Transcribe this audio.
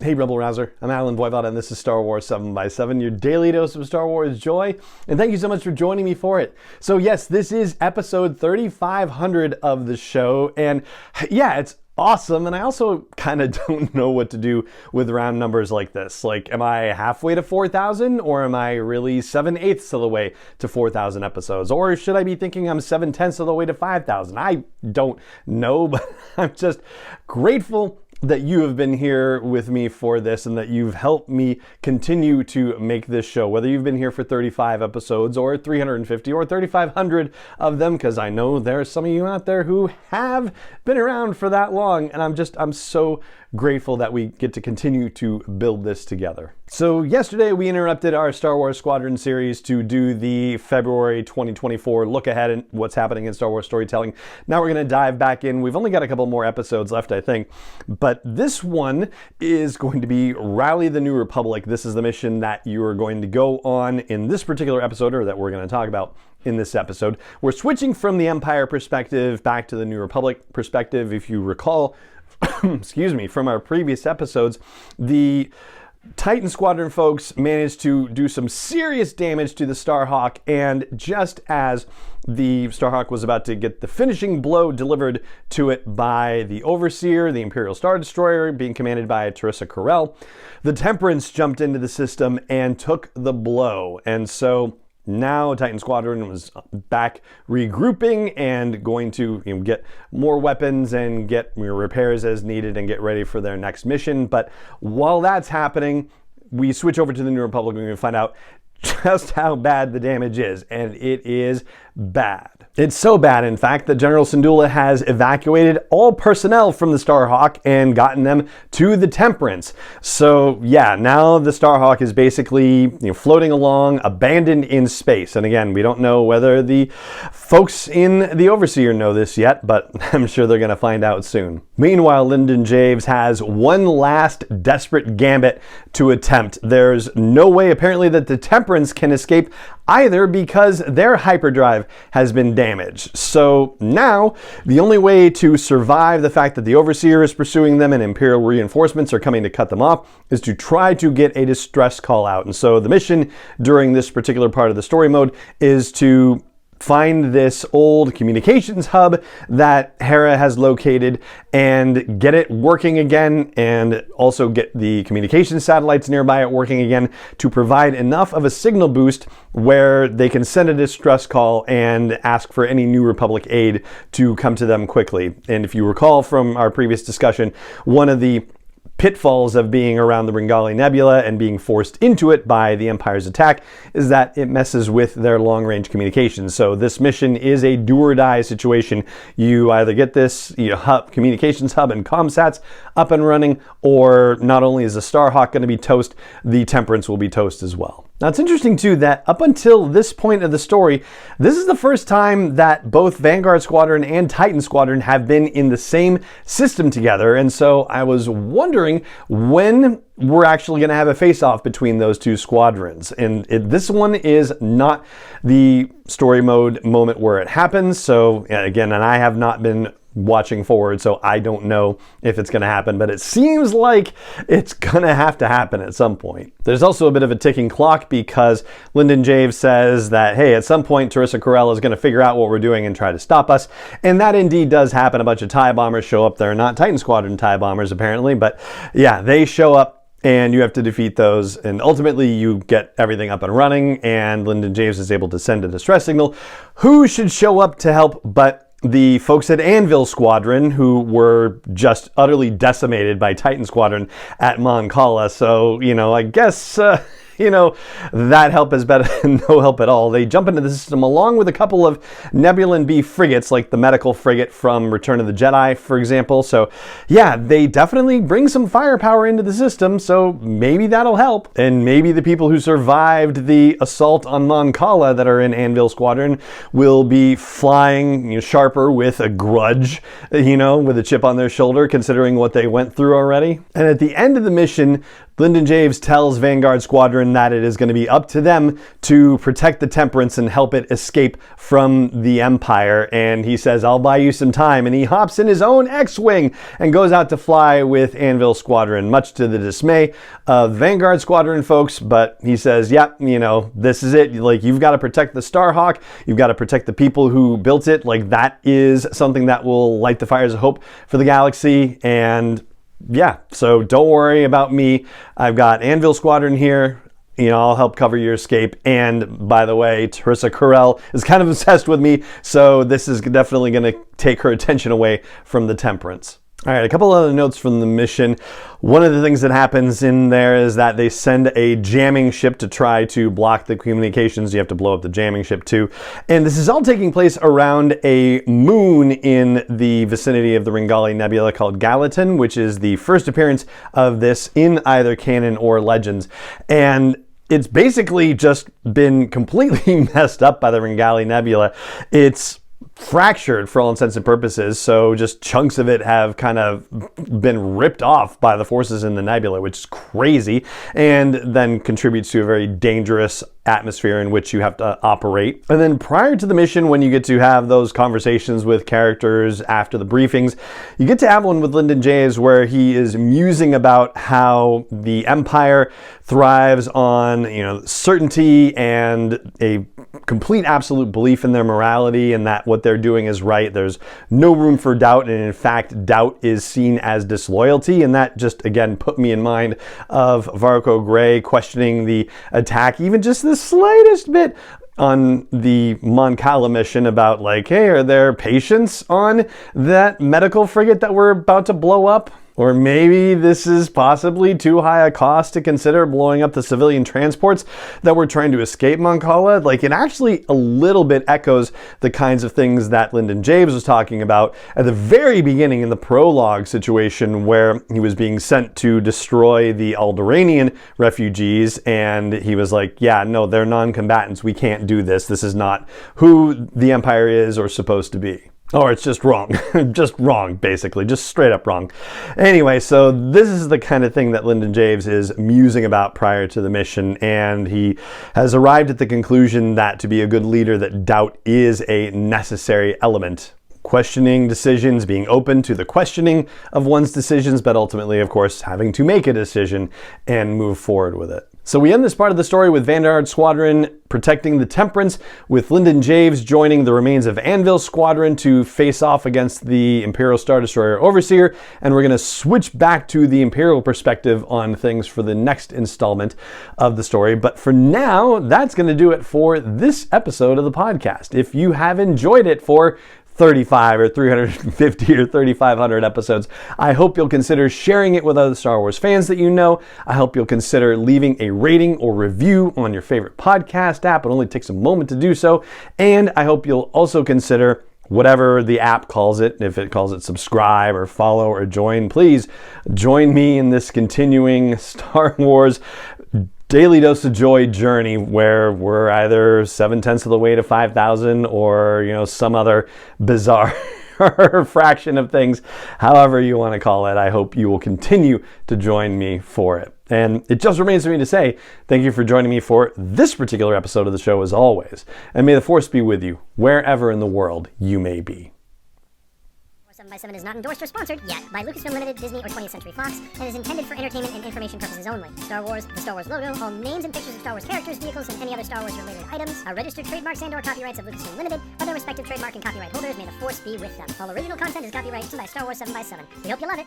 Hey Rebel Rouser, I'm Alan Voivod and this is Star Wars 7x7, your daily dose of Star Wars joy, and thank you so much for joining me for it. So yes, this is episode 3500 of the show, and yeah, it's awesome, and I also kind of don't know what to do with round numbers like this. Like, am I halfway to 4,000, or am I really 7/8 of the way to 4,000 episodes? Or should I be thinking I'm 7/10 of the way to 5,000? I don't know, but I'm just grateful that you have been here with me for this and that you've helped me continue to make this show, whether you've been here for 35 episodes or 350 or 3,500 of them, because I know there are some of you out there who have been around for that long, and I'm so grateful that we get to continue to build this together. So yesterday we interrupted our Star Wars Squadrons series to do the February 2024 look ahead at what's happening in Star Wars storytelling. Now we're going to dive back in. We've only got a couple more episodes left, I think, but this one is going to be Rally the New Republic. This is the mission that you are going to go on in this particular episode, or that we're going to talk about in this episode. We're switching from the Empire perspective back to the New Republic perspective. If you recall, excuse me, from our previous episodes, the Titan Squadron folks managed to do some serious damage to the Starhawk, and just as the Starhawk was about to get the finishing blow delivered to it by the Overseer, the Imperial Star Destroyer, being commanded by Teresa Corell, the Temperance jumped into the system and took the blow. And so now Titan Squadron was back regrouping and going to get more weapons and get repairs as needed and get ready for their next mission. But while that's happening, we switch over to the New Republic and we find out just how bad the damage is, and it is bad. It's so bad, in fact, that General Syndulla has evacuated all personnel from the Starhawk and gotten them to the Temperance. So yeah, now the Starhawk is basically floating along, abandoned in space. And again, we don't know whether the folks in the Overseer know this yet, but I'm sure they're going to find out soon. Meanwhile, Lyndon Javes has one last desperate gambit to attempt. There's no way, apparently, that the Temperance can escape either, because their hyperdrive has been damaged. So now the only way to survive the fact that the Overseer is pursuing them and Imperial reinforcements are coming to cut them off is to try to get a distress call out. And so the mission during this particular part of the story mode is to find this old communications hub that Hera has located and get it working again, and also get the communications satellites nearby it working again to provide enough of a signal boost where they can send a distress call and ask for any New Republic aid to come to them quickly. And if you recall from our previous discussion, one of the pitfalls of being around the Ringali Nebula and being forced into it by the Empire's attack is that it messes with their long-range communications. So this mission is a do-or-die situation. You either get this communications hub and comsats up and running, or not only is the Starhawk going to be toast, the Temperance will be toast as well. Now, it's interesting, too, that up until this point of the story, this is the first time that both Vanguard Squadron and Titan Squadron have been in the same system together. And so I was wondering when we're actually going to have a face-off between those two squadrons. And this one is not the story mode moment where it happens. So, again, and I have not been watching forward, so I don't know if it's going to happen, but it seems like it's going to happen at some point. There's also a bit of a ticking clock, because Lyndon Javes says that, hey, at some point Teresa Corell is going to figure out what we're doing and try to stop us, and that indeed does happen. A bunch of TIE bombers show up. They're not Titan Squadron TIE bombers, apparently, but yeah, they show up, and you have to defeat those, and ultimately you get everything up and running, and Lyndon Javes is able to send a distress signal. Who should show up to help but the folks at Anvil Squadron, who were just utterly decimated by Titan Squadron at Mon Cala. So, I guess that help is better than no help at all. They jump into the system along with a couple of Nebulan B frigates, like the medical frigate from Return of the Jedi, for example. So yeah, they definitely bring some firepower into the system, so maybe that'll help. And maybe the people who survived the assault on Mon Cala that are in Anvil Squadron will be flying sharper with a grudge, with a chip on their shoulder, considering what they went through already. And at the end of the mission, Lyndon Javes tells Vanguard Squadron learn that it is going to be up to them to protect the Temperance and help it escape from the Empire. And he says, I'll buy you some time. And he hops in his own X-Wing and goes out to fly with Anvil Squadron, much to the dismay of Vanguard Squadron folks. But he says, yeah, you know, this is it. Like, you've got to protect the Starhawk. You've got to protect the people who built it. Like, that is something that will light the fires of hope for the galaxy. And yeah, so don't worry about me. I've got Anvil Squadron here. You know, I'll help cover your escape. And by the way, Teresa Carell is kind of obsessed with me, so this is definitely going to take her attention away from the Temperance. All right, a couple other notes from the mission. One of the things that happens in there is that they send a jamming ship to try to block the communications. You have to blow up the jamming ship too. And this is all taking place around a moon in the vicinity of the Ringali Nebula called Gallatin, which is the first appearance of this in either canon or Legends. And it's basically just been completely messed up by the Ringali Nebula. It's fractured for all intents and purposes, so just chunks of it have kind of been ripped off by the forces in the nebula, which is crazy, and then contributes to a very dangerous atmosphere in which you have to operate. And then prior to the mission, when you get to have those conversations with characters after the briefings, you get to have one with Lyndon James where he is musing about how the Empire thrives on, you know, certainty and a complete absolute belief in their morality and that what they're doing is right. There's no room for doubt, and in fact, doubt is seen as disloyalty. And that just, again, put me in mind of Varco Gray questioning the attack, even just the slightest bit on the Mon Cala mission about, like, hey, are there patients on that medical frigate that we're about to blow up? Or maybe this is possibly too high a cost to consider blowing up the civilian transports that we're trying to escape Mon Cala. Like, it actually a little bit echoes the kinds of things that Lyndon James was talking about at the very beginning in the prologue situation where he was being sent to destroy the Alderaanian refugees. And he was like, yeah, no, they're non-combatants. We can't do this. This is not who the Empire is or supposed to be. Or it's just wrong. Just wrong, basically. Just straight up wrong. Anyway, so this is the kind of thing that Lyndon James is musing about prior to the mission, and he has arrived at the conclusion that to be a good leader, that doubt is a necessary element. Questioning decisions, being open to the questioning of one's decisions, but ultimately, of course, having to make a decision and move forward with it. So we end this part of the story with Vanguard Squadron protecting the Temperance, with Lyndon James joining the remains of Anvil Squadron to face off against the Imperial Star Destroyer Overseer, and we're going to switch back to the Imperial perspective on things for the next installment of the story. But for now, that's going to do it for this episode of the podcast. If you have enjoyed it for 35 or 350 or 3,500 episodes, I hope you'll consider sharing it with other Star Wars fans that you know. I hope you'll consider leaving a rating or review on your favorite podcast app. It only takes a moment to do so. And I hope you'll also consider whatever the app calls it. If it calls it subscribe or follow or join, please join me in this continuing Star Wars Daily Dose of Joy journey where we're either 7/10 of the way to 5,000 or, you know, some other bizarre fraction of things, however you want to call it. I hope you will continue to join me for it. And it just remains for me to say thank you for joining me for this particular episode of the show as always. And may the Force be with you wherever in the world you may be. 7x7 is not endorsed or sponsored yet by Lucasfilm Limited, Disney, or 20th Century Fox, and is intended for entertainment and information purposes only. Star Wars, the Star Wars logo, all names and pictures of Star Wars characters, vehicles, and any other Star Wars related items are registered trademarks and/or copyrights of Lucasfilm Limited, or their respective trademark and copyright holders. May the Force be with them. All original content is copyright by Star Wars 7x7. We hope you love it.